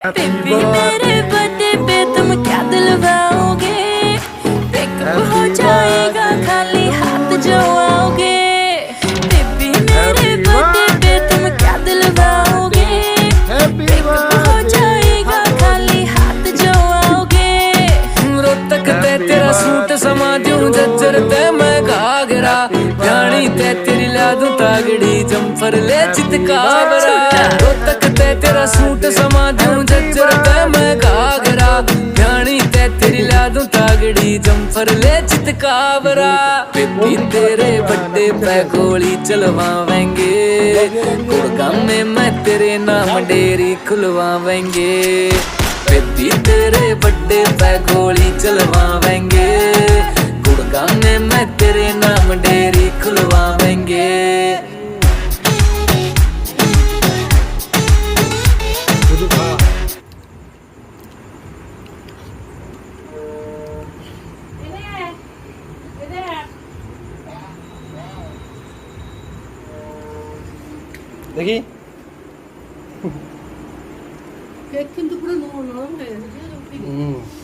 Baby मेरे birthday पे तुम क्या दिलवाओगे? पिकअप हो जाएगा खाली हाथ जो आओगे। बेबी मेरे बर्थडे पे तुम क्या दिलवाओगे? पिकअप हो जाएगा खाली हाथ जो आओगे। रोहतक ते तेरा सूट समा दूं जज्जर ते मैं घाघरा जानी ते तेरी ला दूं तागड़ी जम्फर ले चितकावरा। रोहतक ते तेरा सूट समा दूं जज्जर ते मैं घाघरा जानी ते तेरी ला दूं तागड़ी जम्फर ले चितकावरा। बेबी तेरे बड्डे पे गोली चलवावेंगे गुड़गांव में मैं तेरे नाम डेरी खुलवावेंगे। बेबी तेरे बड्डे पे गोली चलवावेंगे गुड़गांव में मैं तेरे नाम डेरी खुलवावेंगे। দেখি কেক কিন্তু পুরো নরম হয়ে গেছে।